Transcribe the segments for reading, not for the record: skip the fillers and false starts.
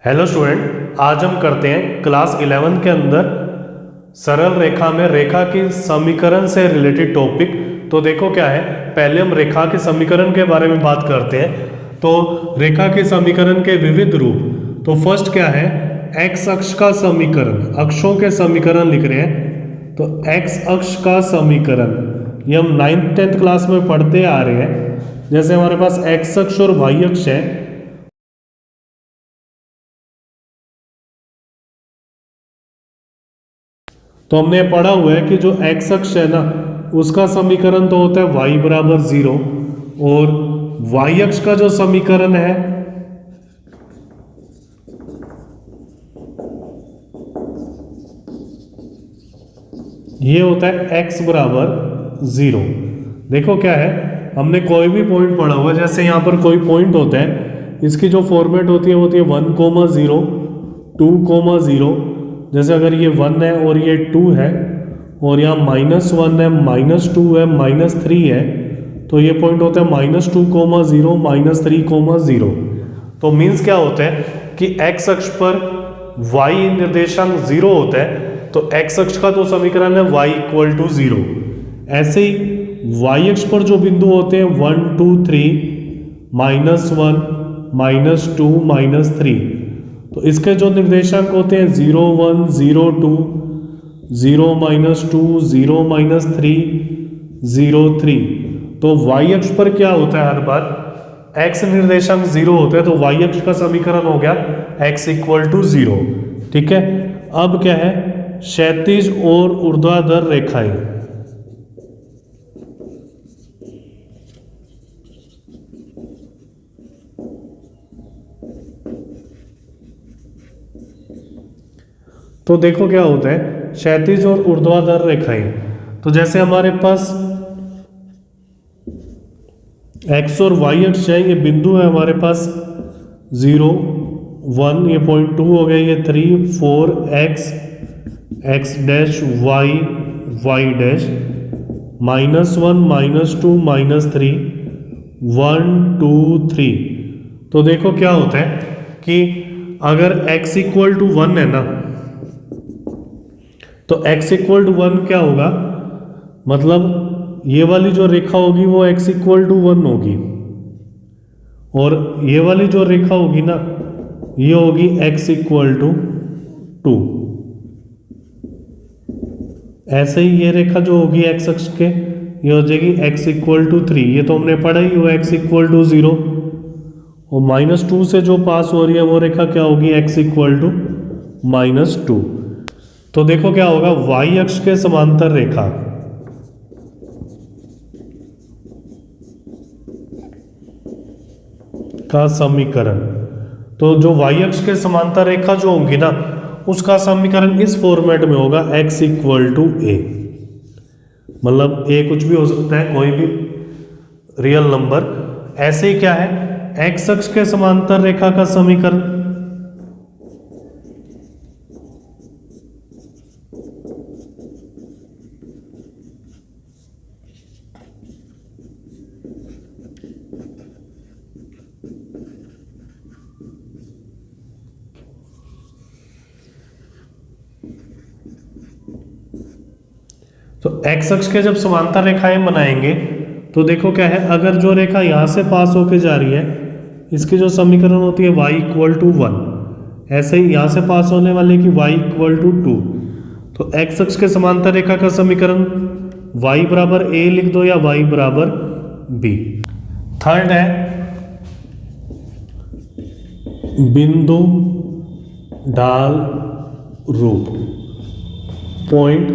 Hello student, आज हम करते हैं क्लास 11 के अंदर सरल रेखा में रेखा की समीकरण से रिलेटेड टॉपिक। तो देखो क्या है, पहले हम रेखा के समीकरण के बारे में बात करते हैं। तो रेखा के समीकरण के विविध रूप, तो फर्स्ट क्या है, एक्स अक्ष का समीकरण, अक्षों के समीकरण लिख रहे हैं। तो एक्स अक्ष का समीकरण ये हम 9th 10th क्लास में पढ़ते आ रहे हैं। जैसे हमारे पास एक्स अक्ष और वाई अक्ष है, तो हमने पढ़ा हुआ है कि जो एक्स अक्ष है ना, उसका समीकरण तो होता है y बराबर 0, और y अक्ष का जो समीकरण है ये होता है x बराबर 0। देखो क्या है, हमने कोई भी पॉइंट पढ़ा हुआ है, जैसे यहाँ पर कोई पॉइंट होता है, इसकी जो फॉर्मेट होती है वो होती है 1,0, 2,0। जैसे अगर ये 1 है और ये 2 है, और यहाँ -1 है, -2 है, -3 है, तो ये पॉइंट होता है -2,0, -3,0। तो मीन्स क्या होता है कि x अक्ष पर y निर्देशांक 0 होता है, तो x अक्ष का तो समीकरण है y = 0। ऐसे ही y अक्ष पर जो बिंदु होते हैं 1, 2, 3, -1, -2, -3, तो इसके जो निर्देशांक होते हैं 0, 1, 0, 2, 0, -2, 0, -3, 0, 3। तो y अक्ष पर क्या होता है, हर बार x निर्देशांक 0 होता है, तो y अक्ष का समीकरण हो गया x = 0। ठीक है, अब क्या है, क्षैतिज और ऊर्ध्वाधर रेखाएं। तो देखो क्या होता है, क्षैतिज और ऊर्ध्वाधर रेखाएं। तो जैसे हमारे पास x और y अक्ष है, ये बिंदु है हमारे पास 0, 1, ये पॉइंट 2 हो गया, ये 3, 4, x, x dash, y, y dash, -1, -2, -3, 1, 2, 3। तो देखो क्या होता है कि अगर x = 1 है ना, तो x = 1 क्या होगा, मतलब ये वाली जो रेखा होगी वो x = 1 होगी, और ये वाली जो रेखा होगी ना, ये होगी x = 2। ऐसे ही ये रेखा जो होगी x अक्ष के, ये हो जाएगी x = 3। ये तो हमने पढ़ा ही हुआ, x = 0, और -2 से जो पास हो रही है वो रेखा क्या होगी, x = -2। तो देखो क्या होगा, y अक्ष के समांतर रेखा का समीकरण, तो जो y अक्ष के समांतर रेखा जो होगी ना, उसका समीकरण इस फॉर्मेट में होगा x = a। मतलब a कुछ भी हो सकता है, कोई भी रियल नंबर। ऐसे ही क्या है, x अक्ष के समांतर रेखा का समीकरण, तो x अक्ष के जब समांतर रेखाएं बनाएंगे, तो देखो क्या है, अगर जो रेखा यहां से पास होके जा रही है, इसकी जो समीकरण होती है y = 1, ऐसे ही यहां से पास होने वाले की y = 2। तो x अक्ष के समांतर रेखा का समीकरण y बराबर a लिख दो, या y बराबर b। थर्ड है बिंदु ढाल रूप, पॉइंट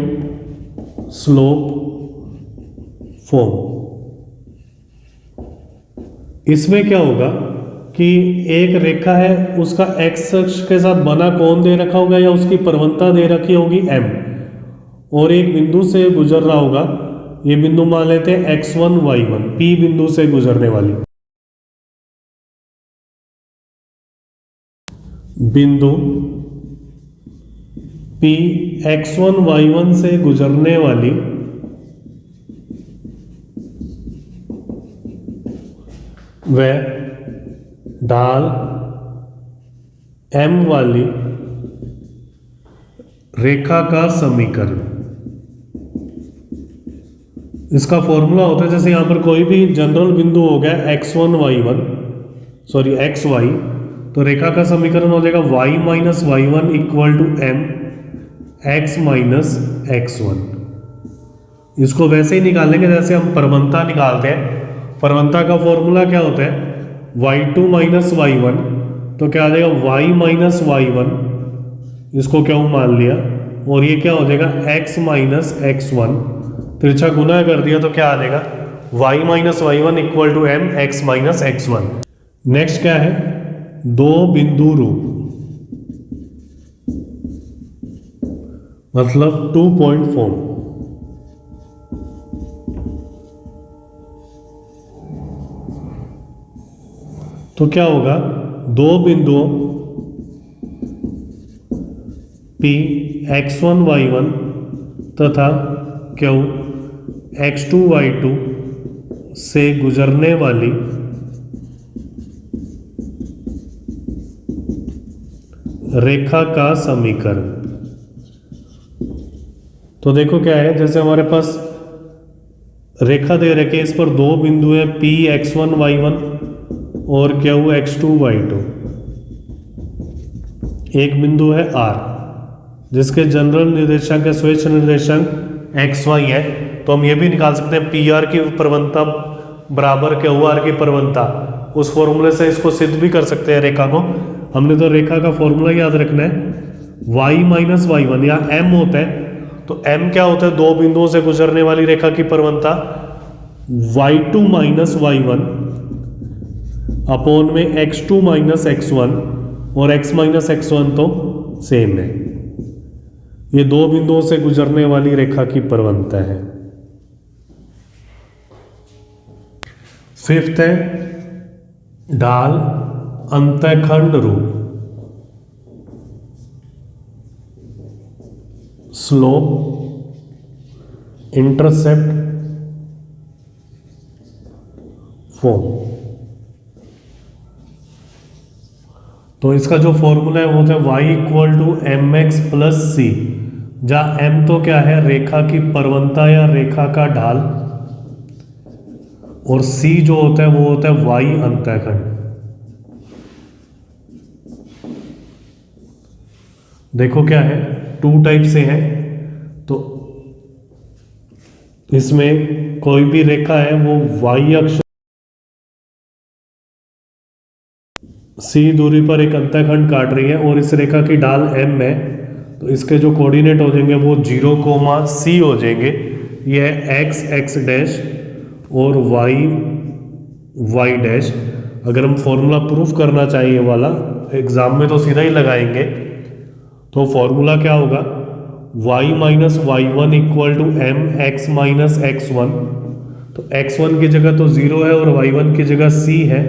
स्लोप फॉर्म। इसमें क्या होगा कि एक रेखा है, उसका x अक्ष के साथ बना कोण दे रखा होगा, या उसकी प्रवणता दे रखी होगी m, और एक बिंदु से गुजर रहा होगा, ये बिंदु मान लेते हैं x1, y1, p बिंदु से गुजरने वाली बिंदु P x1, y1 से गुजरने वाली वह ढाल एम वाली रेखा का समीकरण। इसका फॉर्मूला होता है, जैसे यहां पर कोई भी जनरल बिंदु हो गया x1 y1 सॉरी xy, तो रेखा का समीकरण हो जाएगा y minus y one equal to M x minus x1। इसको वैसे ही निकालेंगे जैसे हम परवंता निकालते हैं। परवंता का फॉर्मूला क्या होता है, y2 माइनस वाई वन, तो क्या आ जाएगा y माइनस वाई वन, इसको क्या मान लिया, और ये क्या हो जाएगा x माइनस x1, तिरछा गुना कर दिया तो क्या आ जाएगा y minus y one equal to M x minus x1। Next क्या है, दो बिंदु रूप, मतलब 2 पॉइंट फॉर्म। तो क्या होगा, दो बिंदुओं P x1 y1 तथा Q x2 y2 से गुजरने वाली रेखा का समीकरण। तो देखो क्या है, जैसे हमारे पास रेखा दे रखी है, इस पर दो बिंदु है P x1 y1 और Q x2 y2। एक बिंदु है R जिसके जनरल निर्देशांक या स्वेच्छ निर्देशांक xy है, तो हम ये भी निकाल सकते हैं पी आर की प्रवणता बराबर QR की प्रवणता। उस फॉर्मूले से इसको सिद्ध भी कर सकते हैं रेखा को। हमने तो रेखा का फॉर्मूला याद रखना है, y माइनस वाई वन या m होता है, तो m क्या होता है, दो बिंदुओं से गुजरने वाली रेखा की प्रवणता y2 minus y one upon में x2 माइनस x1, और x माइनस x1 तो सेम है। ये दो बिंदुओं से गुजरने वाली रेखा की प्रवणता है। फिफ्थ है ढाल अंतःखंड रूप, स्लोप इंटरसेप्ट फॉर्म। तो इसका जो फॉर्मूला है वो होता है y equal to M X plus C, जहां m तो क्या है रेखा की प्रवणता या रेखा का ढाल, और c जो होता है वो होता है y अंतःखंड। देखो क्या है, टू टाइप से है, तो इसमें कोई भी रेखा है वो y अक्ष c दूरी पर एक अंतःखंड काट रही है और इस रेखा की ढाल m है, तो इसके जो कोऑर्डिनेट हो जाएंगे वो 0, c हो जाएंगे। ये है x डैश और y डैश। अगर हम फॉर्मूला प्रूफ करना चाहिए वाला एग्जाम में तो सीधा ही लगाएंगे, तो फॉर्मूला क्या होगा, y minus y one equal to M x minus x1। तो x1 की जगह तो 0 है और y1 की जगह c है,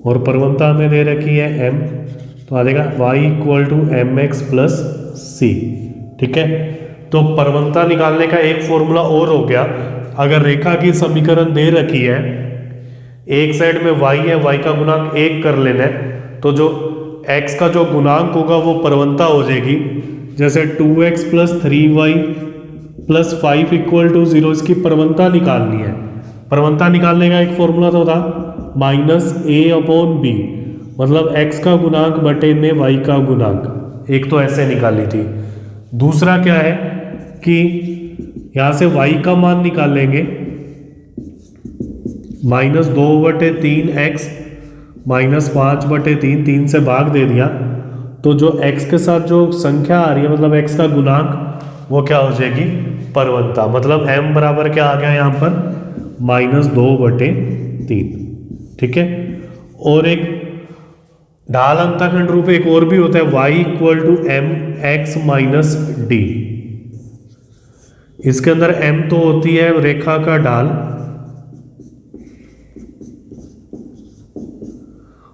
और प्रवणता हमें दे रखी है m, तो आ जाएगा y equal to M X plus C. ठीक है, तो प्रवणता निकालने का एक फॉर्मूला और हो गया। अगर रेखा की समीकरण दे रखी है, एक साइड में y है, y का गुणांक 1 कर लेना है, तो जो x का जो गुणांक होगा वो प्रवणता हो जाएगी। जैसे 2x plus 3y plus 5 equal to 0, इसकी प्रवणता निकालनी है। प्रवणता निकालने का एक फॉर्मूला तो था माइनस a अपॉन बी, मतलब x का गुणांक बटे में y का गुणांक। एक तो ऐसे निकाली थी। दूसरा क्या है कि यहां से y का मान निकालेंगे, माइनस 2/3x माइनस 5/3, 3 से भाग दे दिया, तो जो x के साथ जो संख्या आ रही है मतलब x का गुणांक, वो क्या हो जाएगी प्रवणता। मतलब m बराबर क्या आ गया यहाँ पर -2/3। ठीक है, और एक ढाल अंतःखंड रूप एक और भी होता है y equal to M x minus d. इसके अंदर m तो होती है रेखा का ढाल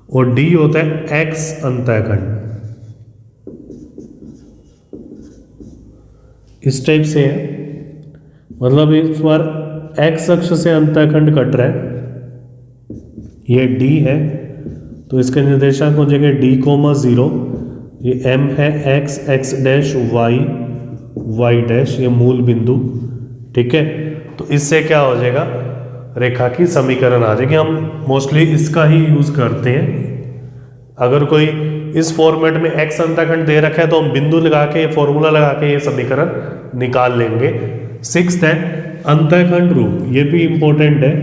और d होता है x अंतःखंड। इस टाइप से है, मतलब इस बार x अक्ष से अंतःखंड कट रहा है, ये d है तो इसके निर्देशांक हो जाएंगे d कोमा 0, ये m है x, x dash y, y dash, ये मूल बिंदु। ठीक है, तो इससे क्या हो जाएगा, रेखा की समीकरण आ जाएगी। हम मोस्टली इसका ही यूज करते हैं। अगर कोई इस फॉर्मेट में x अंतःखंड दे रखा है तो हम बिंदु लगा के, फॉर्मूला लगा के ये समीकरण निकाल लेंगे। 6th है अंतःखंड रूप, ये भी इंपॉर्टेंट है।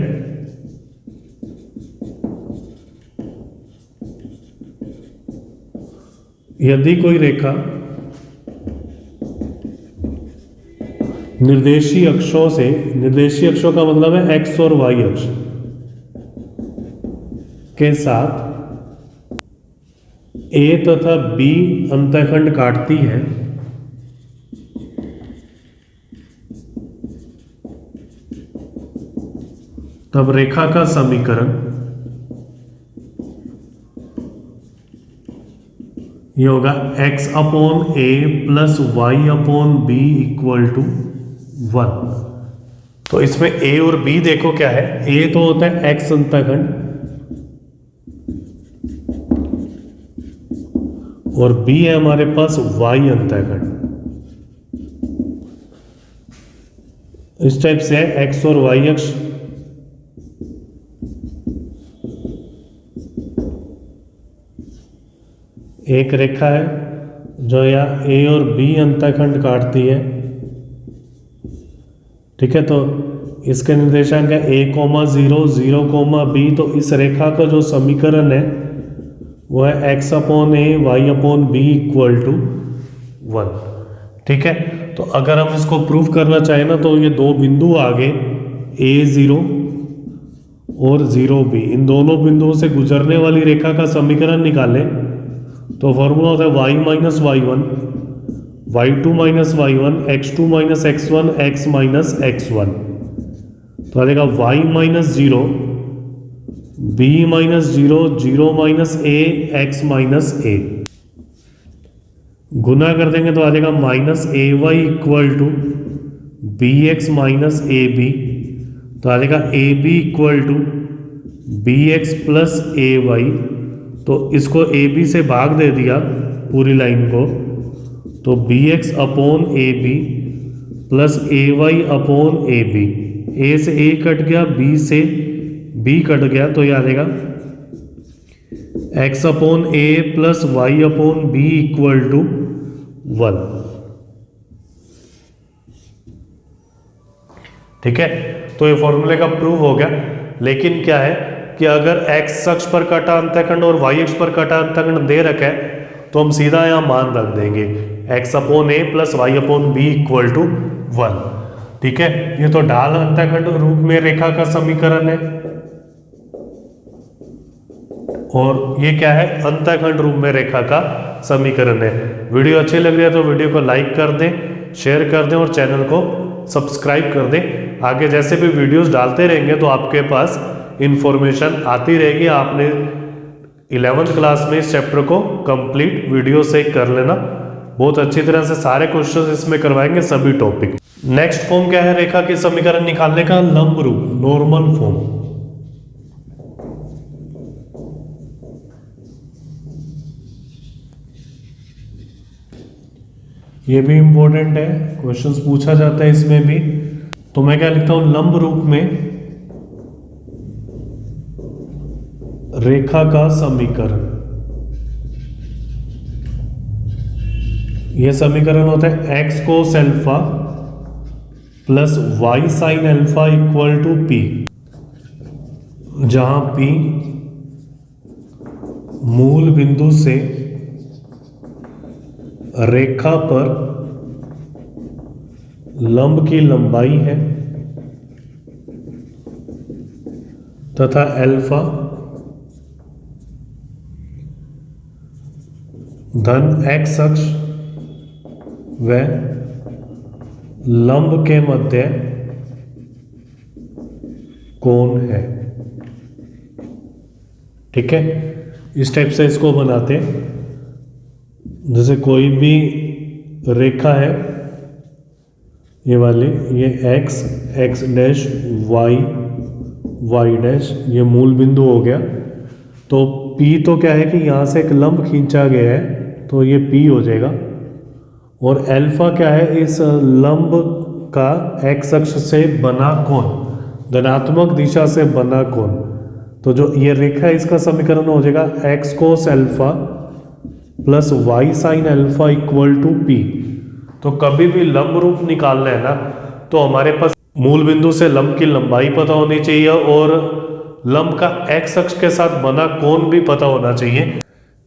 यदि कोई रेखा निर्देशीय अक्षों से, निर्देशीय अक्षों का मतलब है x और y अक्ष के साथ A तथा B अंतःखंड काटती है, तब रेखा का समीकरण ये होगा x upon a plus y upon b equal to 1। तो इसमें a और b देखो क्या है, a तो होता है x अंतःखंड और b है हमारे पास y अंतःखंड। इस टाइप से है x और y अक्ष, एक रेखा है जो यहाँ a और b अंतःखंड काटती है। ठीक है, तो इसके निर्देशांक है a, 0, 0, b। तो इस रेखा का जो समीकरण है वो है x upon a, y upon b equal to 1। ठीक है, तो अगर हम इसको प्रूव करना चाहें ना, तो ये दो बिंदु आगे a0 और 0b, इन दोनों बिंदुओं से गुजरने वाली रेखा का समीकरण निकालें तो फॉर्मूला होता है y minus y1, y2 minus y1, x2 minus x1, x minus x1। तो आ जाएगा y minus 0, b minus 0, 0 minus a, x minus a। गुना कर देंगे तो आ जाएगा minus a y equal to b x minus a b. तो आ जाएगा a b equal to b x plus A y. तो इसको ए बी से भाग दे दिया पूरी लाइन को, तो B X upon A B plus A Y upon A B. A से ए कट गया, बी से बी कट गया, तो ये आ जाएगा X upon A plus Y upon B equal to 1। ठीक है, तो ये फॉर्मूले का प्रूव हो गया। लेकिन क्या है कि अगर x अक्ष पर कटा अंतःखंड और y अक्ष पर कटा अंतःखंड दे रखा है तो हम सीधा यहां मान रख देंगे x upon A plus Y upon B equal to 1। ठीक है, ये तो ढाल अंतःखंड रूप में रेखा का समीकरण है, और ये क्या है, अंतःखंड रूप में रेखा का समीकरण है। वीडियो अच्छी लग रही है तो वीडियो को लाइक कर दें, शेयर कर दें और चैनल को सब्सक्राइब कर दें। आगे जैसे भी वीडियोस डालते रहेंगे तो आपके पास इंफॉर्मेशन आती रहेगी। आपने 11th क्लास में इस चैप्टर को कंप्लीट वीडियो से कर लेना। बहुत अच्छी तरह से सारे क्वेश्चंस इसमें करवाएंगे, सभी टॉपिक। नेक्स्ट फॉर्म क्या है रेखा के समीकरण निकालने का, लंब रूप, नॉर्मल फॉर्म। ये भी इंपॉर्टेंट है, क्वेश्चंस पूछा जाता है इसमें भी। तो मैं क्या लिखता हूं, लंब रूप में रेखा का समीकरण। यह समीकरण होता है x cos alpha plus y sine alpha equal to p, जहां p मूल बिंदु से रेखा पर लंब की लंबाई है तथा अल्फा धन x अक्ष व लंब के मध्य कोण है। ठीक है, इस टाइप से इसको बनाते हैं। जैसे कोई भी रेखा है, ये वाली, ये x, x dash, y, y dash, ये मूल बिंदु हो गया। तो P तो क्या है कि यहाँ से एक लंब खींचा गया है, तो ये P हो जाएगा। और अल्फा क्या है, इस लंब का एक्स अक्ष से बना कोण, धनात्मक दिशा से बना कोण। तो जो ये रेखा है इसका समीकरण हो जाएगा x cos alpha plus y sine alpha equal to p. तो कभी भी लंब रूप निकालना है ना, तो हमारे पास मूल बिंदु से लंब की लंबाई पता होनी चाहिए और लंब का एक्स अक्ष के साथ बना कोण भी पता होना चाहिए।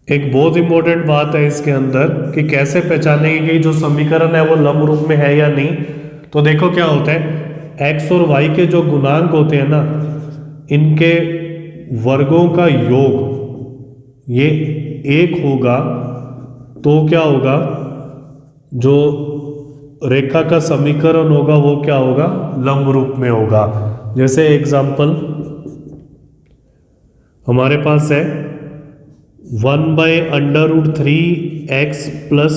एक बहुत इंपॉर्टेंट बात है इसके अंदर कि कैसे पहचानेंगे कि जो समीकरण है वो लंब रूप में है या नहीं। तो देखो क्या होता है, एक्स और वाई के जो गुणांक होते हैं ना, इनके वर्गों का योग ये एक होगा, तो क्या होगा, जो रेखा का समीकरण होगा वो क्या होगा, लंब रूप में होगा। जैसे एग्जांपल हमारे पास है 1/√3x plus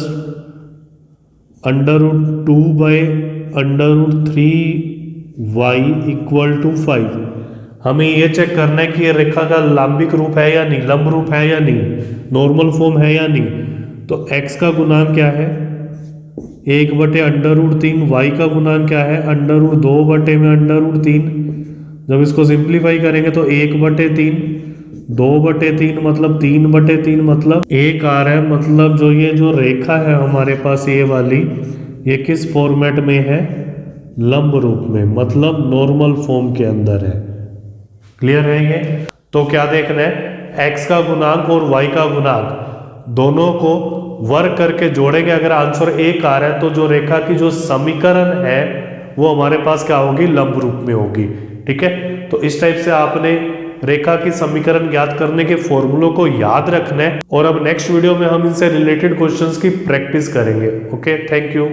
√2/√3y equal to 5। हमें ये चेक करना है कि ये रेखा का लांबिक रूप है या नहीं, लंब रूप है या नहीं, नॉर्मल फॉर्म है या नहीं। तो x का गुणांक क्या है, 1/√3, y का गुणांक क्या है, √2/√3। जब इसको सिंप्लीफाई करेंगे तो 1/3, 2/3 मतलब 3/3 मतलब 1 आ रहा है। मतलब जो ये जो रेखा है हमारे पास ये वाली, ये किस फॉर्मेट में है, लंब रूप में, मतलब नॉर्मल फॉर्म के अंदर है। क्लियर है ये? तो क्या देखना है, x का गुणांक और y का गुणांक दोनों को वर्ग करके जोड़ेंगे। अगर आंसर 1 आ रहा है तो जो रेखा की जो समीकरण है वो हमारे पास क्या होगी, लंब रूप में होगी। ठीक है, तो इस टाइप से आपने रेखा की समीकरण ज्ञात करने के फॉर्मूलों को याद रखना है। और अब नेक्स्ट वीडियो में हम इनसे रिलेटेड क्वेश्चंस की प्रैक्टिस करेंगे। Okay, thank you.